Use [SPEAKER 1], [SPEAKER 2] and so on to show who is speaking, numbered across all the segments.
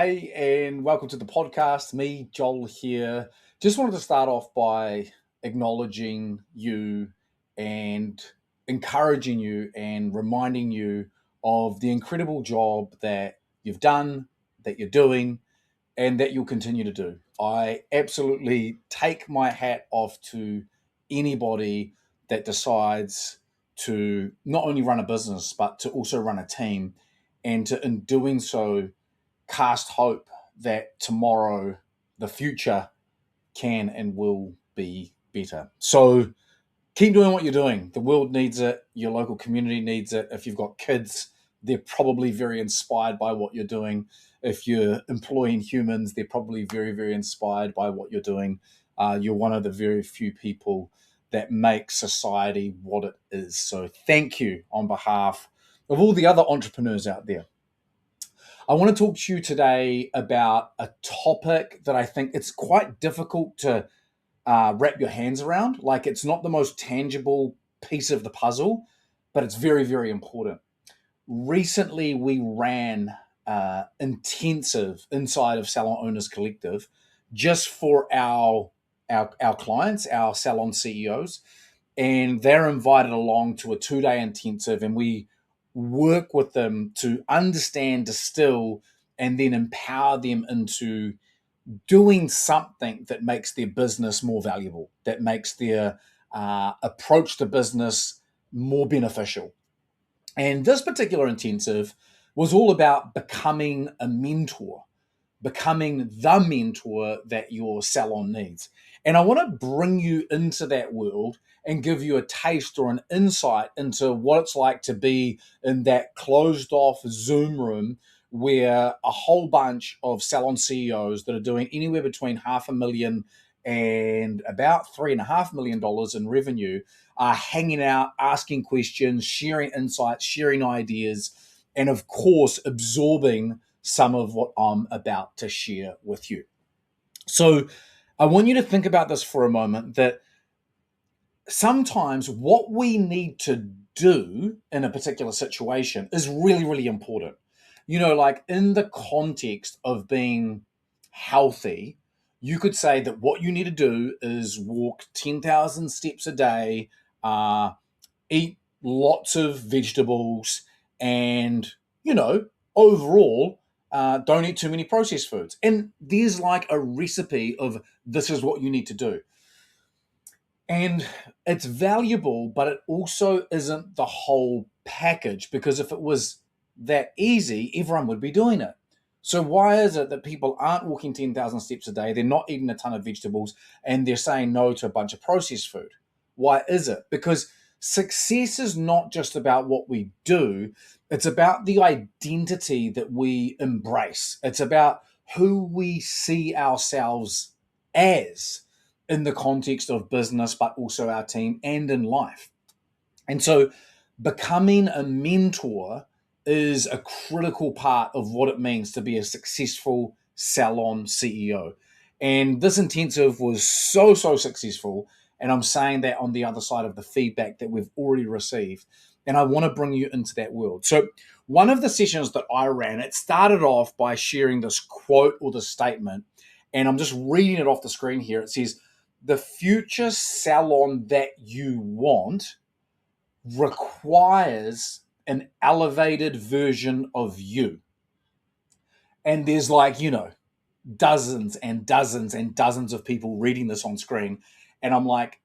[SPEAKER 1] Hey, and welcome to the podcast. Me, Joel here. Just wanted to start off by acknowledging you and encouraging you and reminding you of the incredible job that you've done, that you're doing, and that you'll continue to do. I absolutely take my hat off to anybody that decides to not only run a business, but to also run a team, and to, in doing so, cast hope that tomorrow, the future, can and will be better. So keep doing what you're doing. The world needs it. Your local community needs it. If you've got kids, they're probably very inspired by what you're doing. If you're employing humans, they're probably very, very inspired by what you're doing. You're one of the very few people that make society what it is. So thank you on behalf of all the other entrepreneurs out there. I want to talk to you today about a topic that I think it's quite difficult to wrap your hands around. Like, it's not the most tangible piece of the puzzle, but it's very, very important. Recently, we ran intensive inside of Salon Owners Collective just for our clients, our salon CEOs, and they're invited along to a 2-day intensive, and we work with them to understand, distill, and then empower them into doing something that makes their business more valuable, that makes their approach to business more beneficial. And this particular intensive was all about becoming a mentor, becoming the mentor that your salon needs. And I want to bring you into that world and give you a taste or an insight into what it's like to be in that closed off Zoom room where a whole bunch of salon CEOs that are doing anywhere between $500,000 and about $3.5 million in revenue are hanging out, asking questions, sharing insights, sharing ideas, and of course, absorbing some of what I'm about to share with you. So I want you to think about this for a moment, that sometimes what we need to do in a particular situation is really, really important. You know, like in the context of being healthy, you could say that what you need to do is walk 10,000 steps a day, eat lots of vegetables, and, overall, don't eat too many processed foods. And there's like a recipe of this is what you need to do. And it's valuable, but it also isn't the whole package, because if it was that easy, everyone would be doing it. So why is it that people aren't walking 10,000 steps a day, they're not eating a ton of vegetables, and they're saying no to a bunch of processed food? Why is it? Because success is not just about what we do, it's about the identity that we embrace. It's about who we see ourselves as in the context of business, but also our team and in life. And so becoming a mentor is a critical part of what it means to be a successful salon CEO. And this intensive was so successful. And I'm saying that on the other side of the feedback that we've already received. And I want to bring you into that world. So one of the sessions that I ran, it started off by sharing this quote or the statement. And I'm just reading it off the screen here. It says, "The future salon that you want requires an elevated version of you." And there's dozens and dozens and dozens of people reading this on screen. And I'm like,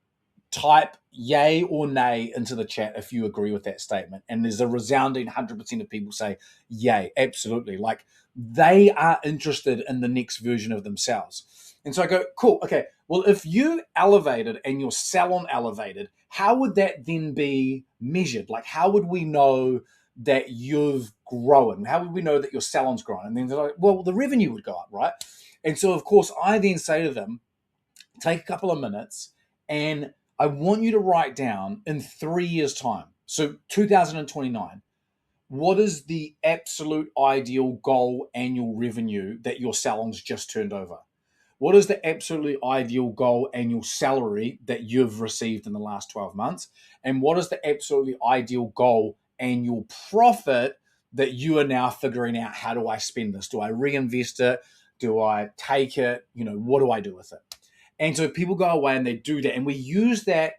[SPEAKER 1] type yay or nay into the chat if you agree with that statement. And there's a resounding 100% of people say yay, absolutely. Like, they are interested in the next version of themselves. And so I go, cool, okay, well, if you elevated and your salon elevated, how would that then be measured? Like, how would we know that you've grown? How would we know that your salon's grown? And then they're like, well, the revenue would go up, right? And so, of course, I then say to them, take a couple of minutes, and I want you to write down in 3 years' time, so 2029, what is the absolute ideal goal annual revenue that your salon's just turned over? What is the absolutely ideal goal annual salary that you've received in the last 12 months? And what is the absolutely ideal goal annual profit that you are now figuring out, how do I spend this? Do I reinvest it? Do I take it? What do I do with it? And so people go away and they do that. And we use that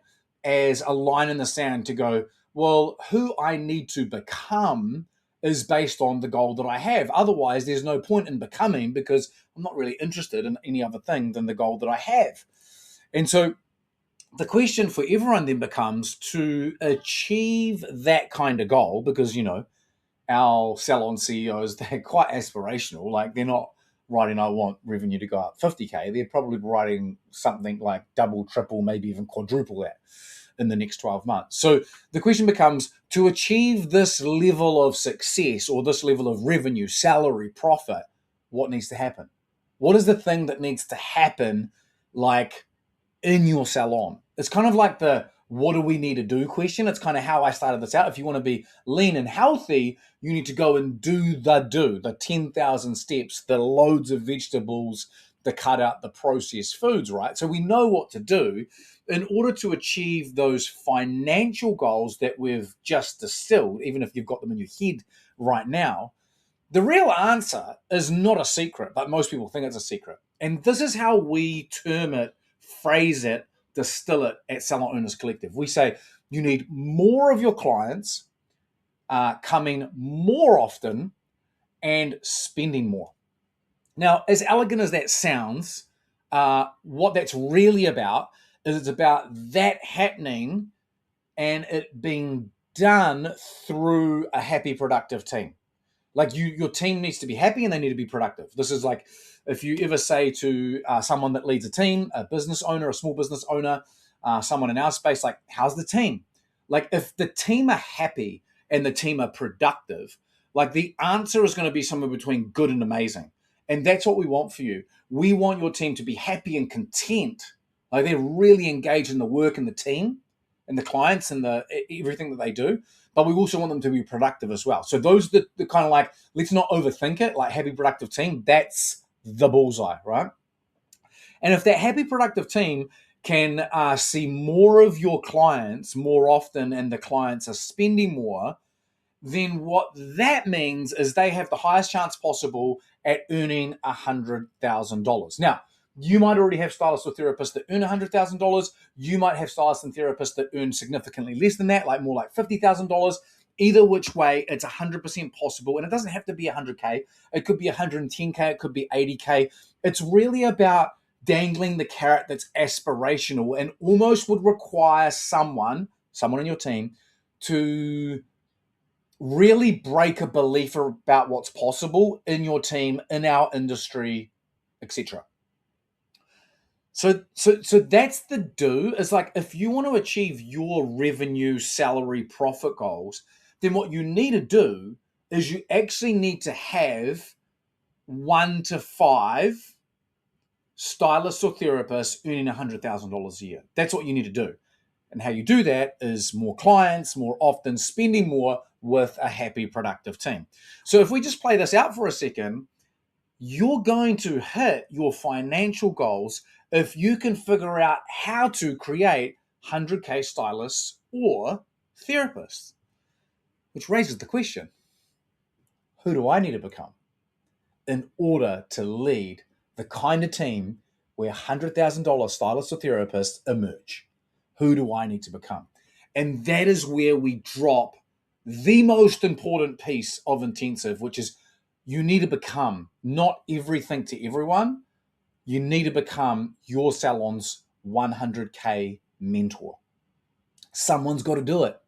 [SPEAKER 1] as a line in the sand to go, well, who I need to become is based on the goal that I have. Otherwise, there's no point in becoming, because I'm not really interested in any other thing than the goal that I have. And so the question for everyone then becomes to achieve that kind of goal, because, our salon CEOs, they're quite aspirational. Like, they're not writing, I want revenue to go up 50K. They're probably writing something like double, triple, maybe even quadruple that in the next 12 months. So the question becomes, to achieve this level of success or this level of revenue, salary, profit, what needs to happen? What is the thing that needs to happen, like, in your salon? It's kind of like the what do we need to do question. It's kind of how I started this out. If you want to be lean and healthy, you need to go and do the 10,000 steps, the loads of vegetables, the cut out, the processed foods, right? So we know what to do in order to achieve those financial goals that we've just distilled, even if you've got them in your head right now. The real answer is not a secret, but most people think it's a secret. And this is how we term it, phrase it, distill it at Salon Owners Collective. We say you need more of your clients coming more often and spending more. Now, as elegant as that sounds, what that's really about is it's about that happening and it being done through a happy, productive team. Like, your team needs to be happy and they need to be productive. This is like, if you ever say to someone that leads a team, a business owner, a small business owner, someone in our space, like, how's the team? Like, if the team are happy and the team are productive, like, the answer is going to be somewhere between good and amazing. And that's what we want for you. We want your team to be happy and content. Like, they're really engaged in the work and the team and the clients and the everything that they do. But we also want them to be productive as well. So those are the kind of, like, let's not overthink it, like happy, productive team, that's the bullseye, right? And if that happy, productive team can see more of your clients more often and the clients are spending more, then what that means is they have the highest chance possible at earning $100,000. Now, you might already have stylists or therapists that earn $100,000. You might have stylists and therapists that earn significantly less than that, like more like $50,000. Either which way, it's 100% possible. And it doesn't have to be 100K. It could be 110K. It could be 80K. It's really about dangling the carrot that's aspirational and almost would require someone in your team to really break a belief about what's possible in your team, in our industry, etc. So that's the do. Is like, if you want to achieve your revenue, salary, profit goals, then what you need to do is you actually need to have 1 to 5 stylists or therapists earning $100,000 a year. That's what you need to do. And how you do that is more clients, more often, spending more with a happy, productive team. So if we just play this out for a second, you're going to hit your financial goals if you can figure out how to create 100K stylists or therapists. Which raises the question, who do I need to become in order to lead the kind of team where $100,000 stylists or therapists emerge? Who do I need to become? And that is where we drop the most important piece of intensive, which is you need to become not everything to everyone. You need to become your salon's 100K mentor. Someone's got to do it.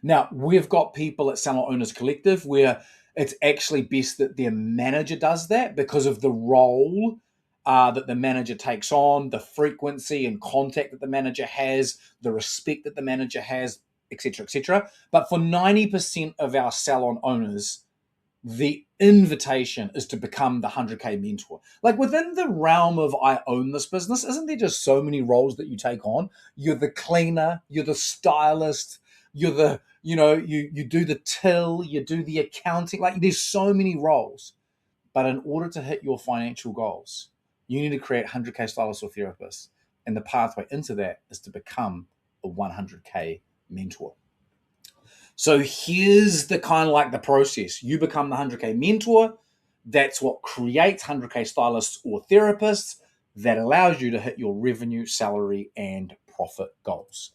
[SPEAKER 1] Now, we've got people at Salon Owners Collective where it's actually best that their manager does that because of the role that the manager takes on, the frequency and contact that the manager has, the respect that the manager has, etc., etc. But for 90% of our salon owners, the invitation is to become the 100K mentor. Like, within the realm of I own this business, isn't there just so many roles that you take on? You're the cleaner, you're the stylist, you're the, you do the till, you do the accounting. Like, there's so many roles. But in order to hit your financial goals, you need to create 100K stylists or therapists. And the pathway into that is to become a 100K mentor. So here's the kind of like the process. You become the 100K mentor. That's what creates 100K stylists or therapists. That allows you to hit your revenue, salary, and profit goals.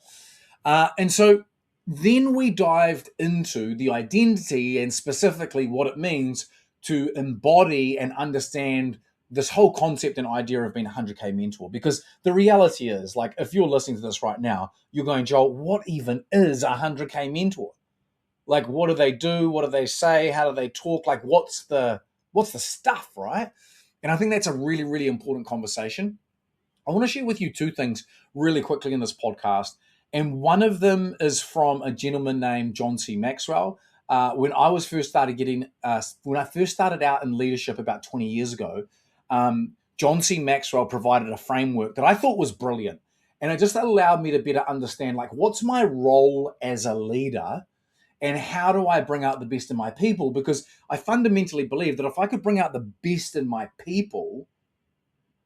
[SPEAKER 1] And so then we dived into the identity and specifically what it means to embody and understand this whole concept and idea of being a 100K mentor. Because the reality is, like, if you're listening to this right now, you're going, Joel, what even is a 100K mentor? Like, what do they do? What do they say? How do they talk? Like, what's the stuff, right? And I think that's a really, really important conversation. I want to share with you two things really quickly in this podcast. And one of them is from a gentleman named John C. Maxwell. When I first started out in leadership about 20 years ago, John C. Maxwell provided a framework that I thought was brilliant. And it just allowed me to better understand, like, what's my role as a leader and how do I bring out the best in my people? Because I fundamentally believe that if I could bring out the best in my people,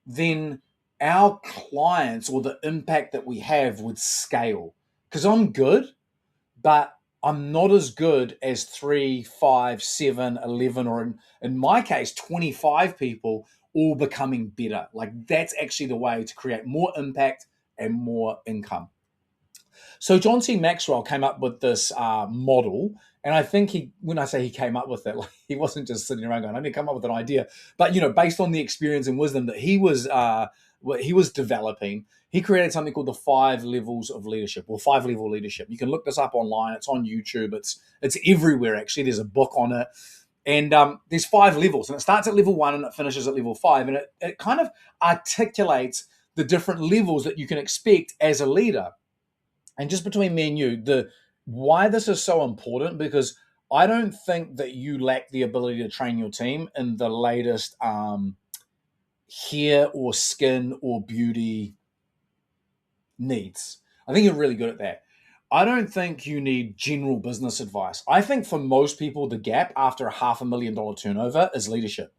[SPEAKER 1] then our clients or the impact that we have would scale. Because I'm good, but I'm not as good as 3, 5, 7, 11, or in my case, 25 people all becoming better. Like, that's actually the way to create more impact and more income. So John C. Maxwell came up with this model, and I think when I say he came up with it, like, he wasn't just sitting around going, "I need to come up with an idea," but based on the experience and wisdom that he was developing, he created something called the 5 levels of leadership, or 5-level leadership. You can look this up online. It's on YouTube. It's everywhere. Actually, there's a book on it. And there's 5 levels, and it starts at level 1 and it finishes at level 5, and it kind of articulates the different levels that you can expect as a leader. And just between me and you, why this is so important, because I don't think that you lack the ability to train your team in the latest hair or skin or beauty needs. I think you're really good at that. I don't think you need general business advice. I think for most people, the gap after a $500,000 turnover is leadership.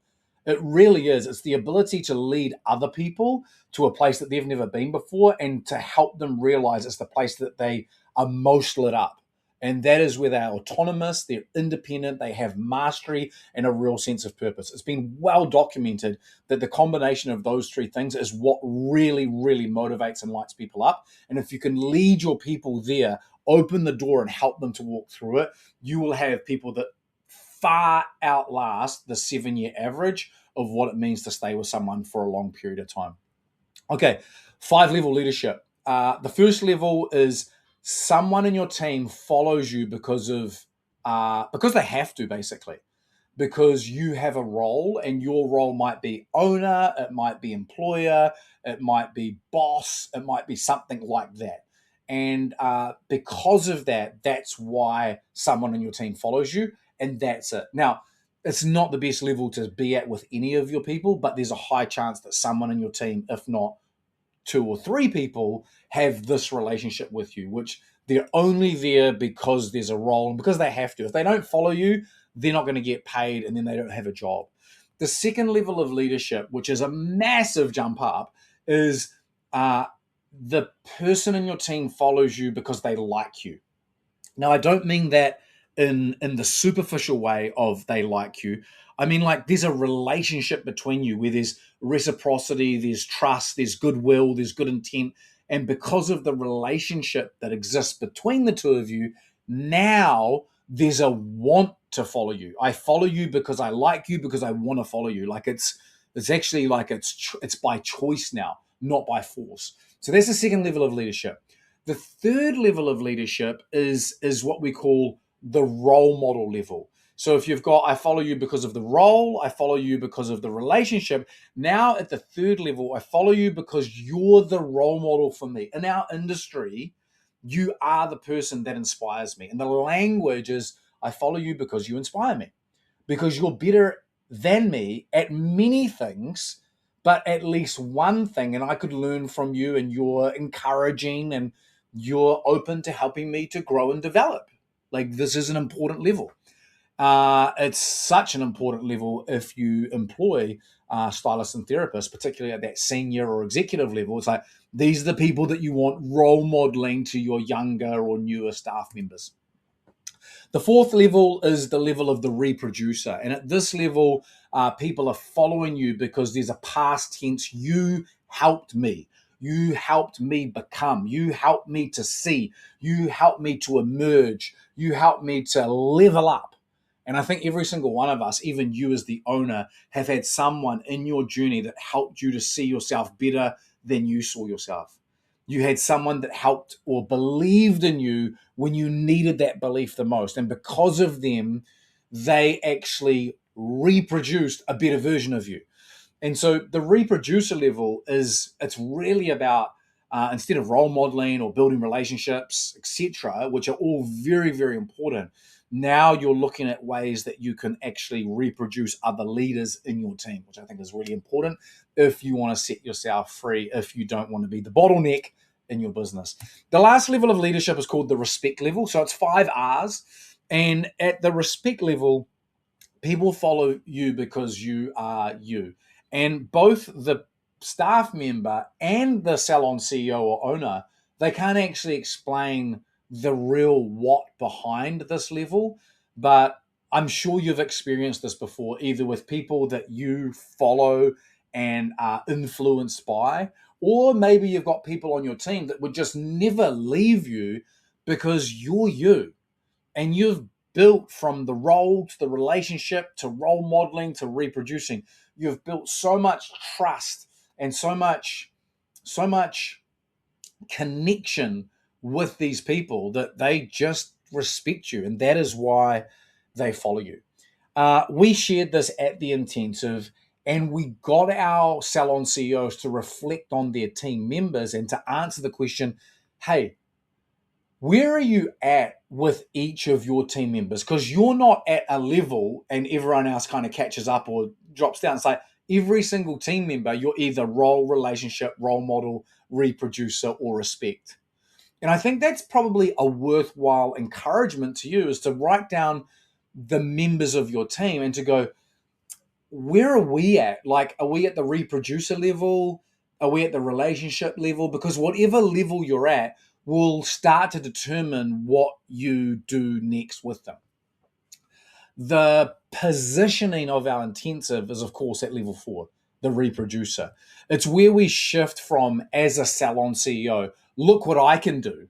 [SPEAKER 1] It really is. It's the ability to lead other people to a place that they've never been before and to help them realize it's the place that they are most lit up. And that is where they're autonomous, they're independent, they have mastery and a real sense of purpose. It's been well documented that the combination of those 3 things is what really, really motivates and lights people up. And if you can lead your people there, open the door and help them to walk through it, you will have people that far outlast the 7-year average of what it means to stay with someone for a long period of time. Okay, 5-level leadership. The first level is someone in your team follows you because they have to, basically, because you have a role, and your role might be owner, it might be employer, it might be boss, it might be something like that. And because of that, that's why someone in your team follows you, and that's it. Now, it's not the best level to be at with any of your people, but there's a high chance that someone in your team, if not 2 or 3 people, have this relationship with you, which they're only there because there's a role and because they have to. If they don't follow you, they're not going to get paid, and then they don't have a job. The second level of leadership, which is a massive jump up, is the person in your team follows you because they like you. Now, I don't mean that in the superficial way of they like you. I mean, like, there's a relationship between you where there's reciprocity, there's trust, there's goodwill, there's good intent. And because of the relationship that exists between the two of you, now there's a want to follow you. I follow you because I like you, because I want to follow you. Like, it's actually like it's by choice now, not by force. So that's the second level of leadership. The third level of leadership is what we call the role model level. So if you've got, I follow you because of the role, I follow you because of the relationship. Now at the third level, I follow you because you're the role model for me. In our industry, you are the person that inspires me. And the language is, I follow you because you inspire me, because you're better than me at many things, but at least one thing, and I could learn from you, and you're encouraging and you're open to helping me to grow and develop. Like, this is an important level. It's such an important level if you employ stylists and therapists, particularly at that senior or executive level. It's like, these are the people that you want role modeling to your younger or newer staff members. The fourth level is the level of the reproducer. And at this level, people are following you because there's a past tense. You helped me. You helped me become. You helped me to see. You helped me to emerge. You helped me to level up. And I think every single one of us, even you as the owner, have had someone in your journey that helped you to see yourself better than you saw yourself. You had someone that helped or believed in you when you needed that belief the most. And because of them, they actually reproduced a better version of you. And so the reproducer level it's really about instead of role modeling or building relationships, etc., which are all very, very important. Now you're looking at ways that you can actually reproduce other leaders in your team, which I think is really important if you want to set yourself free, if you don't want to be the bottleneck in your business. The last level of leadership is called the respect level. So it's 5 R's. And at the respect level, people follow you because you are you. And both the staff member and the salon CEO or owner, they can't actually explain the real what behind this level. But I'm sure you've experienced this before, either with people that you follow and are influenced by, or maybe you've got people on your team that would just never leave you because you're you. And you've built from the role to the relationship to role modeling to reproducing. You've built so much trust and so much connection with these people that they just respect you, and that is why they follow you. We shared this at the intensive, and we got our salon CEOs to reflect on their team members and to answer the question, hey, where are you at with each of your team members? Because you're not at a level and everyone else kind of catches up or drops down. It's like every single team member, you're either role, relationship, role model, reproducer, or respect. And I think that's probably a worthwhile encouragement to you, is to write down the members of your team and to go, where are we at? Like, are we at the reproducer level? Are we at the relationship level? Because whatever level you're at will start to determine what you do next with them. The positioning of our intensive is, of course, at level 4, the reproducer. It's where we shift from, as a salon CEO, look what I can do.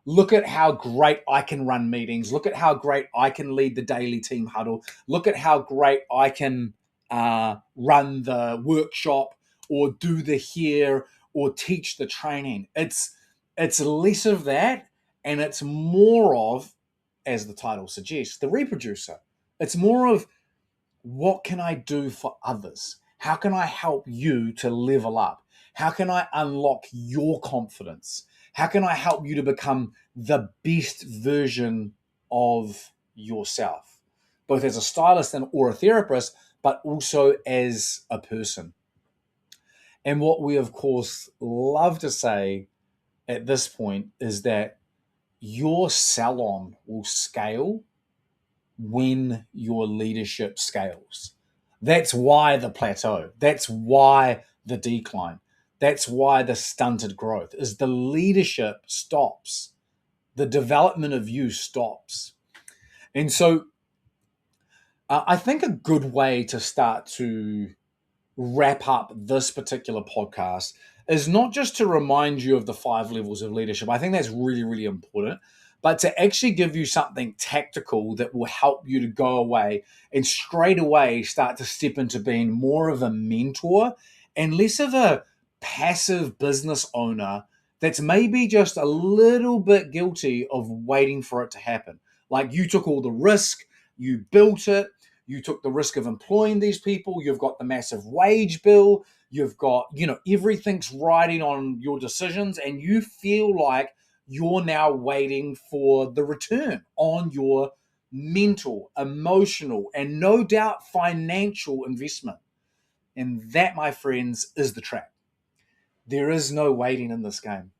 [SPEAKER 1] Look at how great I can run meetings. Look at how great I can lead the daily team huddle. Look at how great I can run the workshop or do the hair or teach the training. It's less of that, and it's more of, as the title suggests, the reproducer. It's more of, what can I do for others? How can I help you to level up? How can I unlock your confidence? How can I help you to become the best version of yourself, both as a stylist or a therapist, but also as a person? And what we, of course, love to say at this point is that your salon will scale when your leadership scales. That's why the plateau. That's why the decline. That's why the stunted growth is the leadership stops. The development of you stops. And so I think a good way to start to wrap up this particular podcast is not just to remind you of the 5 levels of leadership. I think that's really, really important, but to actually give you something tactical that will help you to go away and straight away start to step into being more of a mentor and less of a passive business owner that's maybe just a little bit guilty of waiting for it to happen. Like, you took all the risk, you built it, you took the risk of employing these people, you've got the massive wage bill, you've got, everything's riding on your decisions, and you feel like you're now waiting for the return on your mental, emotional, and no doubt financial investment. And that, my friends, is the trap. There is no waiting in this game.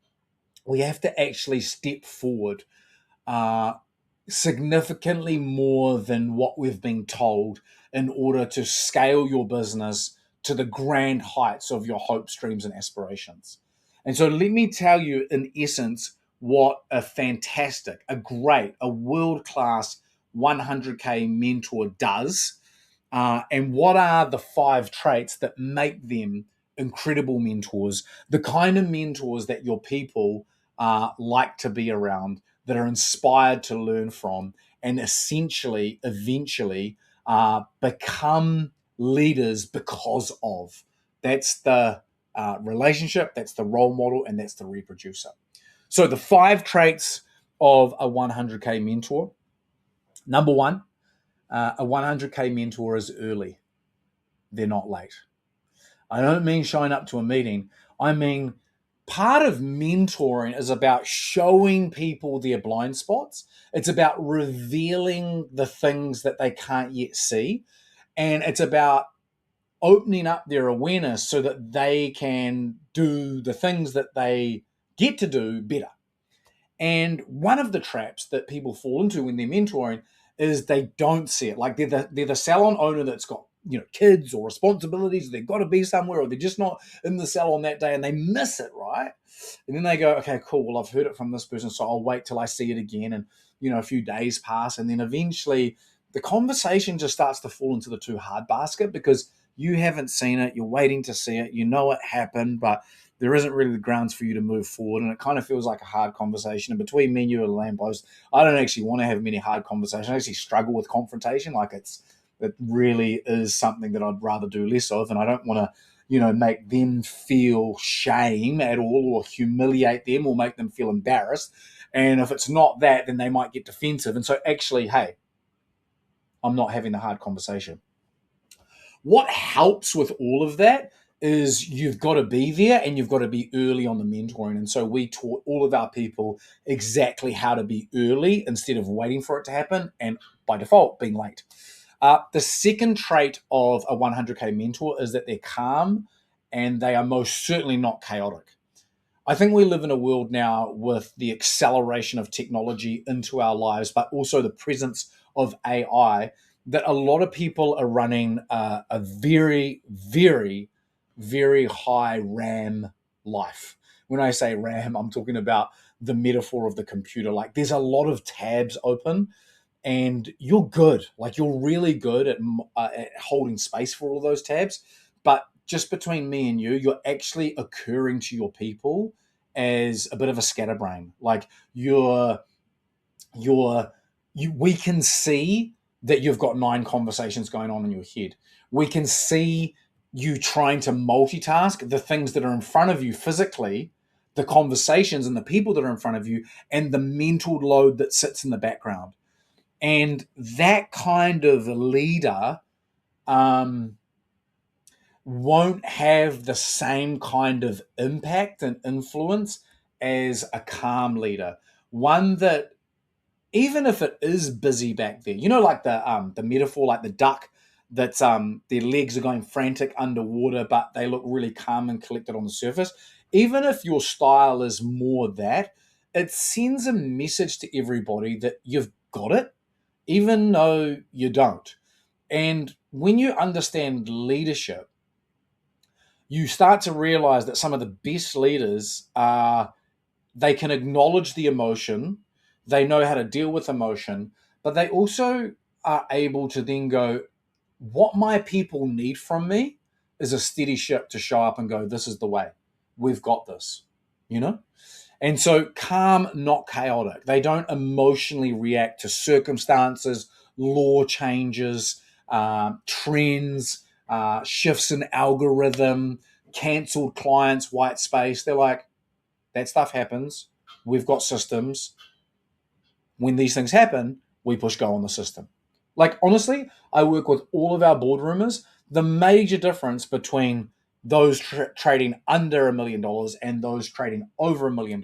[SPEAKER 1] We have to actually step forward significantly more than what we've been told in order to scale your business to the grand heights of your hopes, dreams, and aspirations. And so let me tell you, in essence, what a fantastic, a great, a world-class 100K mentor does, and what are the 5 traits that make them incredible mentors, the kind of mentors that your people like to be around, that are inspired to learn from, and essentially, eventually, become leaders because of. That's the relationship, that's the role model, and that's the reproducer. So the 5 traits of a 100K mentor. Number 1, a 100K mentor is early. They're not late. I don't mean showing up to a meeting. I mean, part of mentoring is about showing people their blind spots. It's about revealing the things that they can't yet see. And it's about opening up their awareness so that they can do the things that they get to do better. And one of the traps that people fall into when they're mentoring is they don't see it. Like they're the salon owner that's got, kids or responsibilities. They've got to be somewhere, or they're just not in the salon that day, and they miss it, right? And then they go, okay, cool. Well, I've heard it from this person, so I'll wait till I see it again. And a few days pass, and then eventually the conversation just starts to fall into the too hard basket because you haven't seen it. You're waiting to see it. You know it happened, but there isn't really the grounds for you to move forward. And it kind of feels like a hard conversation. And between me and you and a lamppost, I don't actually want to have many hard conversations. I actually struggle with confrontation. Like it really is something that I'd rather do less of. And I don't want to, make them feel shame at all, or humiliate them, or make them feel embarrassed. And if it's not that, then they might get defensive. And so actually, hey, I'm not having the hard conversation. What helps with all of that is you've got to be there, and you've got to be early on the mentoring. And so we taught all of our people exactly how to be early instead of waiting for it to happen, and by default being late. The second trait of a 100K mentor is that they're calm, and they are most certainly not chaotic. I think we live in a world now with the acceleration of technology into our lives, but also the presence of AI, that a lot of people are running a very, very, very high RAM life. When I say RAM, I'm talking about the metaphor of the computer. Like there's a lot of tabs open, and you're good. Like you're really good at holding space for all of those tabs. But just between me and you, you're actually occurring to your people as a bit of a scatterbrain. Like we can see that you've got 9 conversations going on in your head. We can see you trying to multitask the things that are in front of you physically, the conversations and the people that are in front of you, and the mental load that sits in the background. And that kind of leader won't have the same kind of impact and influence as a calm leader. One that, even if it is busy back there, like the metaphor, like the duck that's their legs are going frantic underwater, but they look really calm and collected on the surface. Even if your style is more that, it sends a message to everybody that you've got it, even though you don't. And when you understand leadership, you start to realize that some of the best leaders are, they can acknowledge the emotion, they know how to deal with emotion, but they also are able to then go, what my people need from me is a steady ship to show up and go, this is the way, we've got this, And so calm, not chaotic. They don't emotionally react to circumstances, law changes, trends, shifts in algorithm, cancelled clients, white space. They're like, that stuff happens. We've got systems. When these things happen, we push go on the system. Like, honestly, I work with all of our boardroomers. The major difference between those trading under $1 million and those trading over $1 million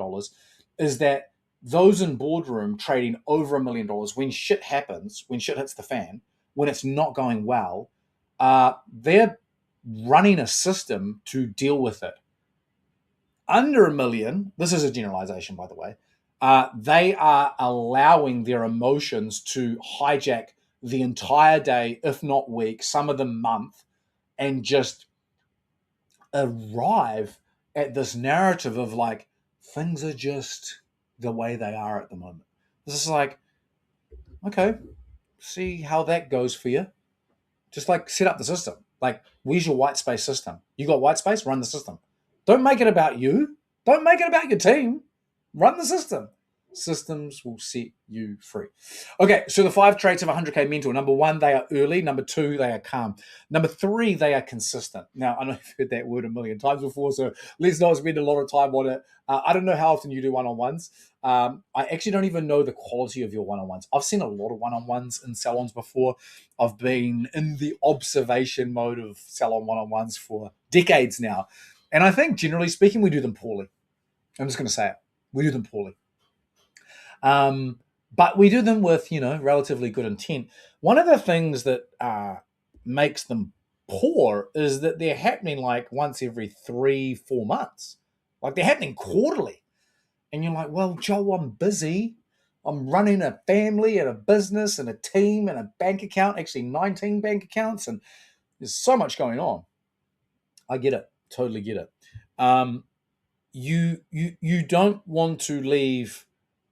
[SPEAKER 1] is that those in boardroom trading over $1 million, when shit happens, when shit hits the fan, when it's not going well, they're running a system to deal with it. Under $1 million, this is a generalization, by the way, they are allowing their emotions to hijack the entire day, if not week, some of them month, and just arrive at this narrative of like, things are just the way they are at the moment. This is like, okay, see how that goes for you. Just like set up the system. Like, where's your white space system? You got white space? Run the system. Don't make it about you. Don't make it about your team. Run the system. Systems will set you free. Okay, so the 5 traits of a 100K mentor. Number 1, they are early. Number 2, they are calm. Number 3, they are consistent. Now, I know you've heard that word a million times before, so let's not spend a lot of time on it. I don't know how often you do one-on-ones. I actually don't even know the quality of your one-on-ones. I've seen a lot of one-on-ones in salons before. I've been in the observation mode of salon one-on-ones for decades now. And I think, generally speaking, we do them poorly. I'm just going to say it. We do them poorly. But we do them with, relatively good intent. One of the things that makes them poor is that they're happening like once every 3-4 months. Like, they're happening quarterly. And you're like, well, Joel, I'm busy. I'm running a family and a business and a team and a bank account, actually 19 bank accounts. And there's so much going on. I get it. Totally get it. You don't want to leave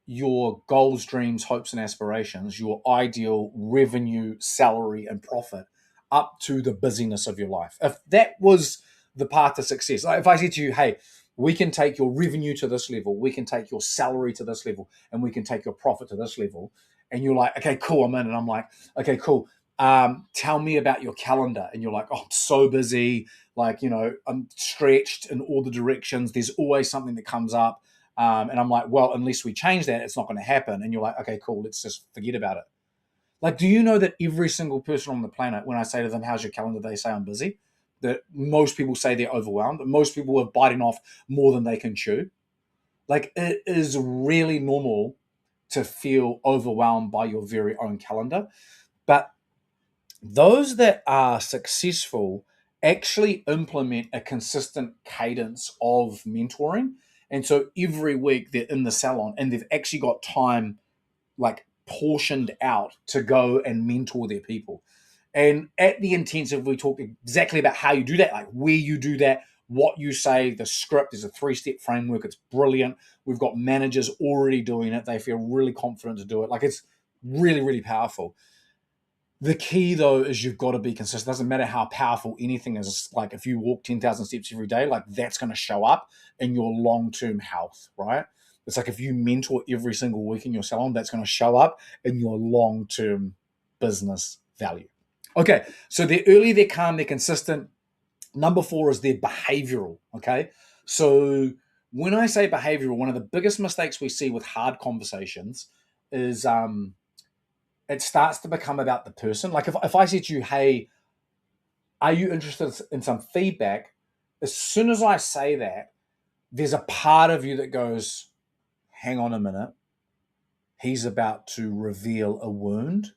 [SPEAKER 1] your goals, dreams, hopes, and aspirations, your ideal revenue, salary, and profit up to the busyness of your life. If that was the path to success, like if I said to you, hey, we can take your revenue to this level, we can take your salary to this level, and we can take your profit to this level, and you're like, okay, cool, I'm in. And I'm like, okay, cool. Tell me about your calendar. And you're like, oh, I'm so busy. Like, I'm stretched in all the directions. There's always something that comes up. And I'm like, well, unless we change that, it's not going to happen. And you're like, okay, cool, let's just forget about it. Like, do you know that every single person on the planet, when I say to them, how's your calendar, they say I'm busy? That most people say they're overwhelmed. Most people are biting off more than they can chew. Like, it is really normal to feel overwhelmed by your very own calendar. But those that are successful actually implement a consistent cadence of mentoring. And so every week they're in the salon and they've actually got time like portioned out to go and mentor their people. And at the intensive, we talk exactly about how you do that, like where you do that, what you say, the script. There's a 3-step framework. It's brilliant. We've got managers already doing it. They feel really confident to do it. Like, it's really, really powerful. The key, though, is you've got to be consistent. It doesn't matter how powerful anything is. Like, if you walk 10,000 steps every day, like, that's going to show up in your long-term health, right? It's like if you mentor every single week in your salon, that's going to show up in your long-term business value. Okay, so they're early, they're calm, they're consistent. Number 4 is they're behavioral, okay? So when I say behavioral, one of the biggest mistakes we see with hard conversations is it starts to become about the person. Like, if I said to you, hey, are you interested in some feedback? As soon as I say that, there's a part of you that goes, hang on a minute. He's about to reveal a wound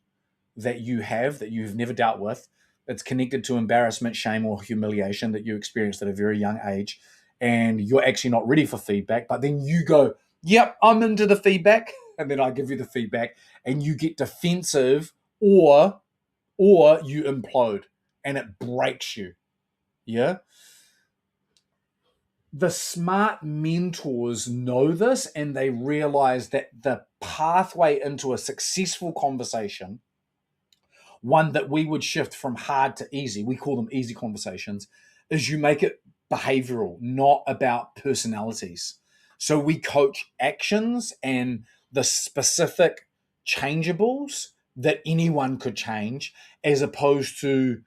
[SPEAKER 1] that you have, that you've never dealt with. It's connected to embarrassment, shame, or humiliation that you experienced at a very young age. And you're actually not ready for feedback. But then you go, yep, I'm into the feedback. And then I give you the feedback and you get defensive or you implode and it breaks you. Yeah. The smart mentors know this and they realize that the pathway into a successful conversation, one that we would shift from hard to easy, we call them easy conversations, is you make it behavioral, not about personalities. So we coach actions and the specific changeables that anyone could change, as opposed to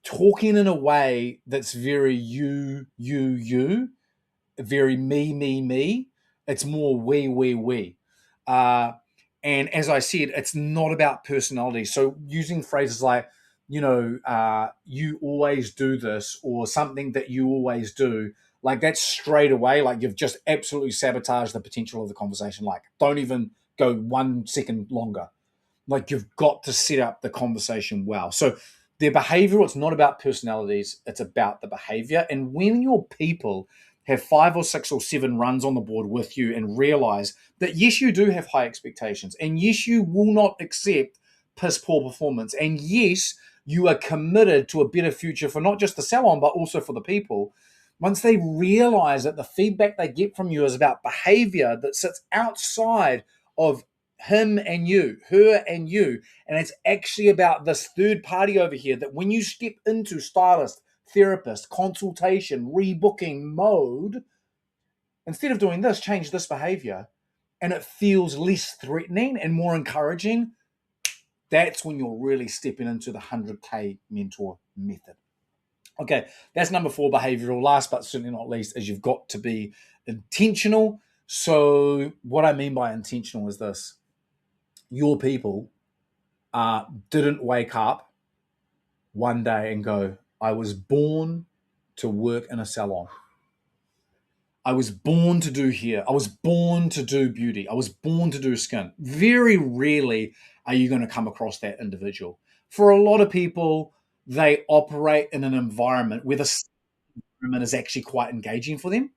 [SPEAKER 1] talking in a way that's very you, very me. It's more we. And as I said, it's not about personality. So using phrases like, you always do this, or something that you always do, like, that's straight away, like, you've just absolutely sabotaged the potential of the conversation. Like, don't even go 1 second longer. Like, you've got to set up the conversation well. So they're behavioral. It's not about personalities. It's about the behavior. And when your people have 5 or 6 or 7 runs on the board with you and realize that, yes, you do have high expectations, and yes, you will not accept piss poor performance, and yes, you are committed to a better future for not just the salon, but also for the people. Once they realize that the feedback they get from you is about behavior that sits outside of him and you, her and you. And it's actually about this third party over here that when you step into stylist, therapist, consultation, rebooking mode, instead of doing this, change this behavior, and it feels less threatening and more encouraging. That's when you're really stepping into the 100K mentor method. Okay, that's number 4, behavioral. Last but certainly not least is you've got to be intentional. So what I mean by intentional is this. Your people didn't wake up one day and go, I was born to work in a salon. I was born to do hair. I was born to do beauty. I was born to do skin. Very rarely are you going to come across that individual. For a lot of people, they operate in an environment where the environment is actually quite engaging for them.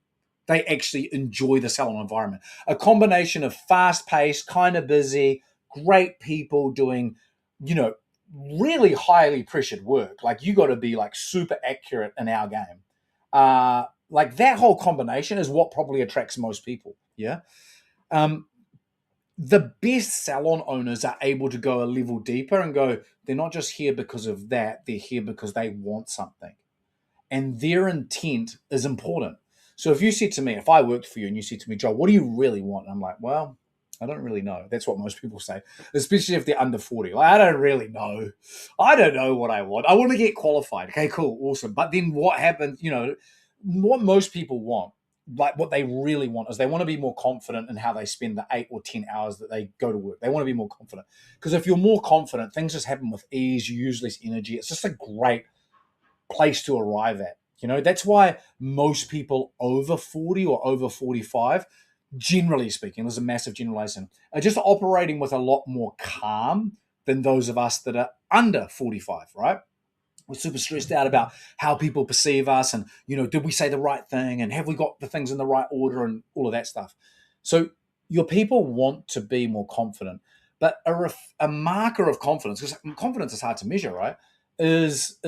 [SPEAKER 1] They actually enjoy the salon environment. A combination of fast-paced, kind of busy, great people doing, really highly pressured work. Like you got to be like super accurate in our game. Like that whole combination is what probably attracts most people. Yeah. The best salon owners are able to go a level deeper and go, they're not just here because of that, they're here because they want something. And their intent is important. So if you said to me, if I worked for you and you said to me, Joel, what do you really want? And I'm like, well, I don't really know. That's what most people say, especially if they're under 40. Like, I don't really know. I don't know what I want. I want to get qualified. Okay, cool, awesome. But then what happens, what most people want, like what they really want is they want to be more confident in how they spend the 8 or 10 hours that they go to work. They want to be more confident. Because if you're more confident, things just happen with ease. You use less energy. It's just a great place to arrive at. That's why most people over 40 or over 45, generally speaking, there's a massive generalization, are just operating with a lot more calm than those of us that are under 45, right? We're super stressed out about how people perceive us and, did we say the right thing and have we got the things in the right order and all of that stuff. So your people want to be more confident, but a marker of confidence, because confidence is hard to measure, right, is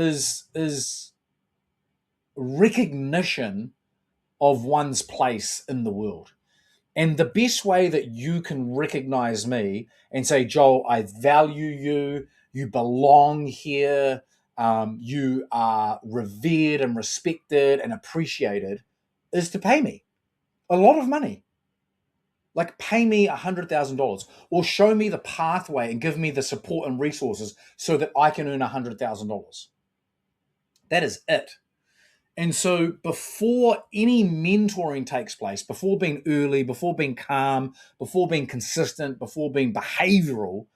[SPEAKER 1] recognition of one's place in the world. And the best way that you can recognize me and say, Joel, I value you, you belong here, you are revered and respected and appreciated, is to pay me a lot of money. Like pay me $100,000 or show me the pathway and give me the support and resources so that I can earn $100,000. That is it. And so before any mentoring takes place, before being early, before being calm, before being consistent, before being behavioral,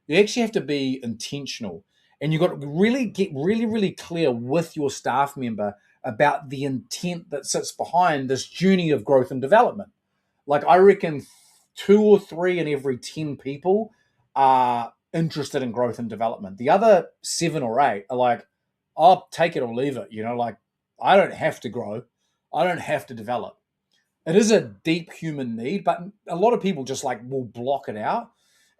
[SPEAKER 1] you actually have to be intentional. And you've got to really get really, really clear with your staff member about the intent that sits behind this journey of growth and development. Like I reckon 2 or 3 in every 10 people are interested in growth and development. The other 7 or 8 are like, I'll take it or leave it, like, I don't have to grow. I don't have to develop. It is a deep human need, but a lot of people just like will block it out.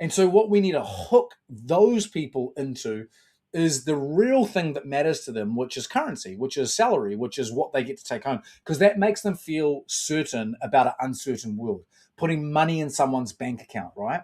[SPEAKER 1] And so what we need to hook those people into is the real thing that matters to them, which is currency, which is salary, which is what they get to take home, because that makes them feel certain about an uncertain world, putting money in someone's bank account, right?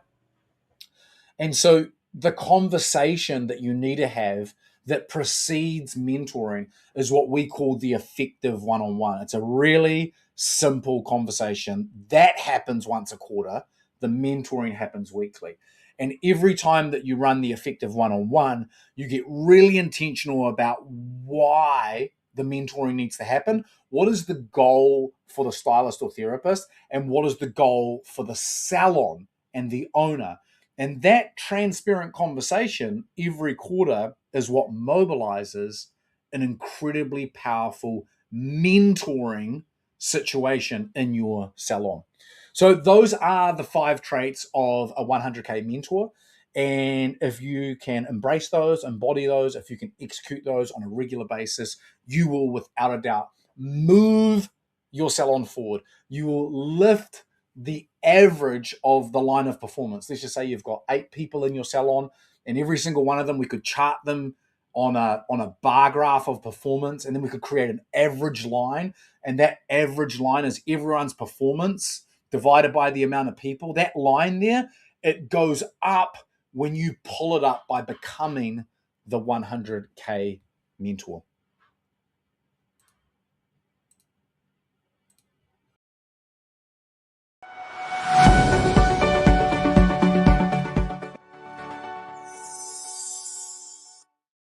[SPEAKER 1] And so the conversation that you need to have that precedes mentoring is what we call the effective one-on-one. It's a really simple conversation that happens once a quarter. The mentoring happens weekly. And every time that you run the effective one-on-one, you get really intentional about why the mentoring needs to happen. What is the goal for the stylist or therapist? And what is the goal for the salon and the owner? And that transparent conversation every quarter is what mobilizes an incredibly powerful mentoring situation in your salon. So those are the 5 traits of a 100K mentor. And if you can embrace those, embody those, if you can execute those on a regular basis, you will, without a doubt, move your salon forward. You will lift the average of the line of performance. Let's just say you've got 8 people in your salon, and every single one of them, we could chart them on a bar graph of performance, and then we could create an average line, and that average line is everyone's performance divided by the amount of people. That line there it goes up when you pull it up by becoming the 100K mentor.